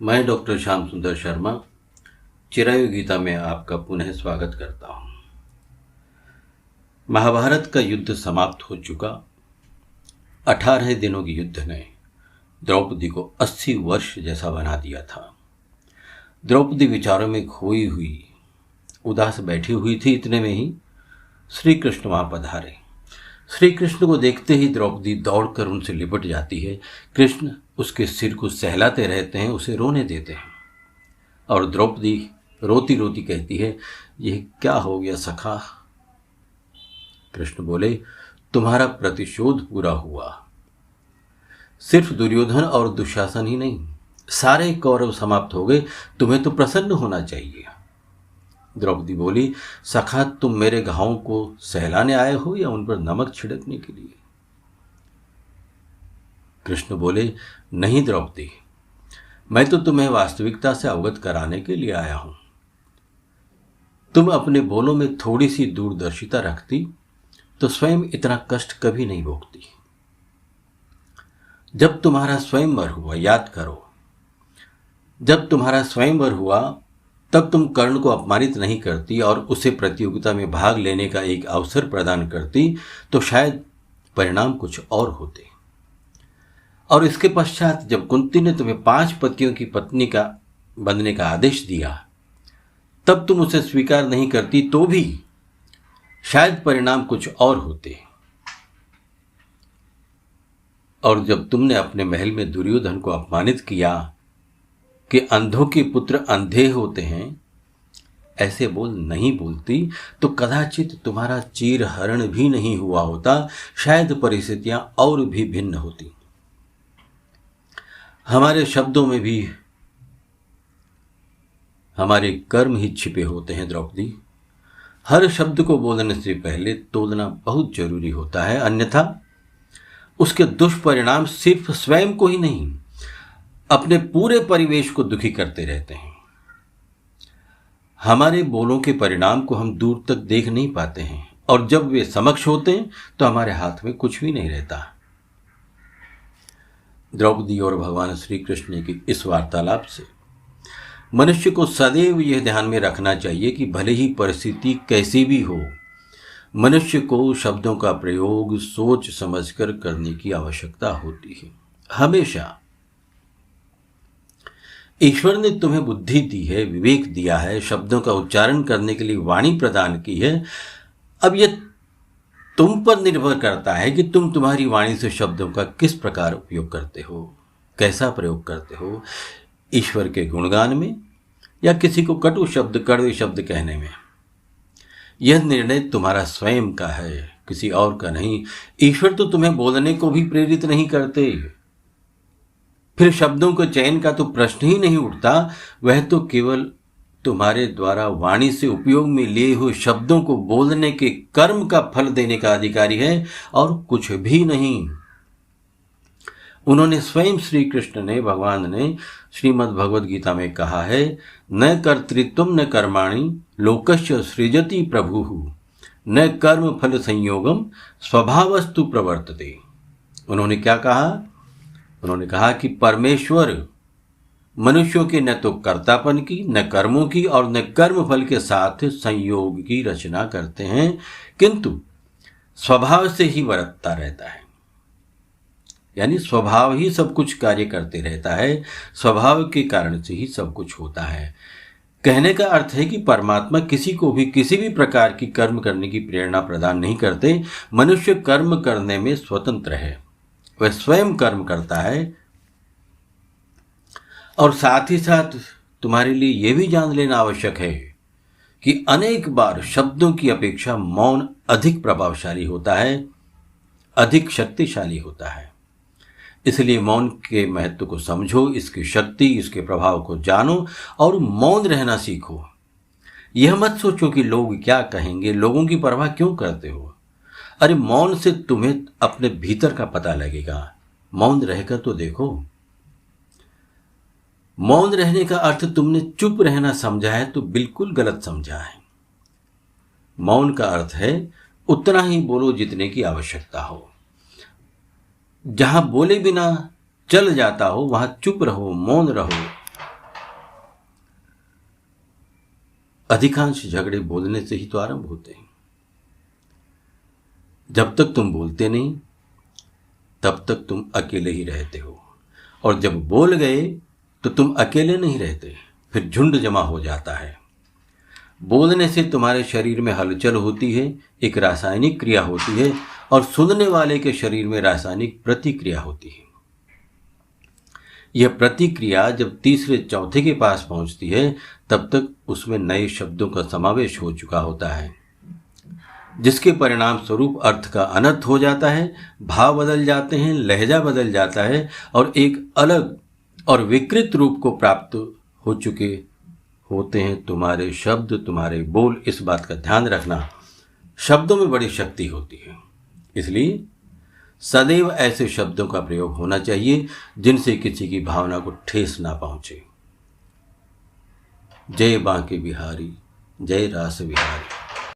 मैं डॉक्टर श्याम सुंदर शर्मा चिरायु गीता में आपका पुनः स्वागत करता हूँ। महाभारत का युद्ध समाप्त हो चुका। 18 दिनों के युद्ध ने द्रौपदी को 80 वर्ष जैसा बना दिया था। द्रौपदी विचारों में खोई हुई उदास बैठी हुई थी। इतने में ही श्री कृष्ण वहां पधारे। श्री कृष्ण को देखते ही द्रौपदी दौड़कर उनसे लिपट जाती है। कृष्ण उसके सिर को सहलाते रहते हैं, उसे रोने देते हैं और द्रौपदी रोती रोती कहती है, यह क्या हो गया सखा? कृष्ण बोले, तुम्हारा प्रतिशोध पूरा हुआ। सिर्फ दुर्योधन और दुशासन ही नहीं, सारे कौरव समाप्त हो गए। तुम्हें तो प्रसन्न होना चाहिए। द्रौपदी बोली, सखा तुम मेरे घावों को सहलाने आए हो या उन पर नमक छिड़कने के लिए? कृष्ण बोले, नहीं द्रौपदी, मैं तो तुम्हें वास्तविकता से अवगत कराने के लिए आया हूं। तुम अपने बोलों में थोड़ी सी दूरदर्शिता रखती तो स्वयं इतना कष्ट कभी नहीं भोगती। जब तुम्हारा स्वयंवर हुआ, याद करो, जब तुम्हारा स्वयंवर हुआ तब तुम कर्ण को अपमानित नहीं करती और उसे प्रतियोगिता में भाग लेने का एक अवसर प्रदान करती तो शायद परिणाम कुछ और होते। और इसके पश्चात जब कुंती ने तुम्हें 5 पतियों की पत्नी का बनने का आदेश दिया तब तुम उसे स्वीकार नहीं करती तो भी शायद परिणाम कुछ और होते। और जब तुमने अपने महल में दुर्योधन को अपमानित किया कि अंधों के पुत्र अंधे होते हैं, ऐसे बोल नहीं बोलती तो कदाचित तुम्हारा चीरहरण भी नहीं हुआ होता। शायद परिस्थितियां और भी भिन्न होती। हमारे शब्दों में भी हमारे कर्म ही छिपे होते हैं द्रौपदी। हर शब्द को बोलने से पहले तोलना बहुत जरूरी होता है, अन्यथा उसके दुष्परिणाम सिर्फ स्वयं को ही नहीं, अपने पूरे परिवेश को दुखी करते रहते हैं। हमारे बोलों के परिणाम को हम दूर तक देख नहीं पाते हैं और जब वे समक्ष होते हैं तो हमारे हाथ में कुछ भी नहीं रहता। द्रौपदी और भगवान श्री कृष्ण की इस वार्तालाप से मनुष्य को सदैव यह ध्यान में रखना चाहिए कि भले ही परिस्थिति कैसी भी हो, मनुष्य को शब्दों का प्रयोग सोच समझकर करने की आवश्यकता होती है। हमेशा ईश्वर ने तुम्हें बुद्धि दी है, विवेक दिया है, शब्दों का उच्चारण करने के लिए वाणी प्रदान की है। अब यह तुम पर निर्भर करता है कि तुम तुम्हारी वाणी से शब्दों का किस प्रकार उपयोग करते हो, कैसा प्रयोग करते हो, ईश्वर के गुणगान में या किसी को कटु शब्द कड़वे शब्द कहने में। यह निर्णय तुम्हारा स्वयं का है, किसी और का नहीं। ईश्वर तो तुम्हें बोलने को भी प्रेरित नहीं करते, फिर शब्दों के चयन का तो प्रश्न ही नहीं उठता। वह तो केवल तुम्हारे द्वारा वाणी से उपयोग में लिए हुए शब्दों को बोलने के कर्म का फल देने का अधिकारी है और कुछ भी नहीं। उन्होंने स्वयं श्री कृष्ण ने, भगवान ने श्रीमद् भगवद गीता में कहा है, न कर्तृत्वम न कर्माणि लोकस्य सृजति प्रभुः न कर्म फल संयोगम स्वभावस्तु प्रवर्तते। उन्होंने क्या कहा? उन्होंने कहा कि परमेश्वर मनुष्यों के न तो कर्तापन की, न कर्मों की और न कर्म फल के साथ संयोग की रचना करते हैं, किंतु स्वभाव से ही वर्तता रहता है। यानी स्वभाव ही सब कुछ कार्य करते रहता है, स्वभाव के कारण से ही सब कुछ होता है। कहने का अर्थ है कि परमात्मा किसी को भी किसी भी प्रकार की कर्म करने की प्रेरणा प्रदान नहीं करते। मनुष्य कर्म करने में स्वतंत्र है, वह स्वयं कर्म करता है। और साथ ही साथ तुम्हारे लिए यह भी जान लेना आवश्यक है कि अनेक बार शब्दों की अपेक्षा मौन अधिक प्रभावशाली होता है, अधिक शक्तिशाली होता है। इसलिए मौन के महत्व को समझो, इसकी शक्ति, इसके प्रभाव को जानो और मौन रहना सीखो। यह मत सोचो कि लोग क्या कहेंगे, लोगों की परवाह क्यों करते हो। अरे मौन से तुम्हें अपने भीतर का पता लगेगा। मौन रहकर तो देखो। मौन रहने का अर्थ तुमने चुप रहना समझा है तो बिल्कुल गलत समझा है। मौन का अर्थ है उतना ही बोलो जितने की आवश्यकता हो। जहां बोले बिना चल जाता हो वहां चुप रहो, मौन रहो, अधिकांश झगड़े बोलने से ही तो आरंभ होते हैं। जब तक तुम बोलते नहीं तब तक तुम अकेले ही रहते हो, और जब बोल गए तो तुम अकेले नहीं रहते, फिर झुंड जमा हो जाता है। बोलने से तुम्हारे शरीर में हलचल होती है, एक रासायनिक क्रिया होती है, और सुनने वाले के शरीर में रासायनिक प्रतिक्रिया होती है। यह प्रतिक्रिया जब तीसरे चौथे के पास पहुंचती है तब तक उसमें नए शब्दों का समावेश हो चुका होता है, जिसके परिणाम स्वरूप अर्थ का अनर्थ हो जाता है, भाव बदल जाते हैं, लहजा बदल जाता है, और एक अलग और विकृत रूप को प्राप्त हो चुके होते हैं तुम्हारे शब्द, तुम्हारे बोल। इस बात का ध्यान रखना, शब्दों में बड़ी शक्ति होती है, इसलिए सदैव ऐसे शब्दों का प्रयोग होना चाहिए जिनसे किसी की भावना को ठेस ना पहुंचे। जय बांके बिहारी, जय रास बिहारी।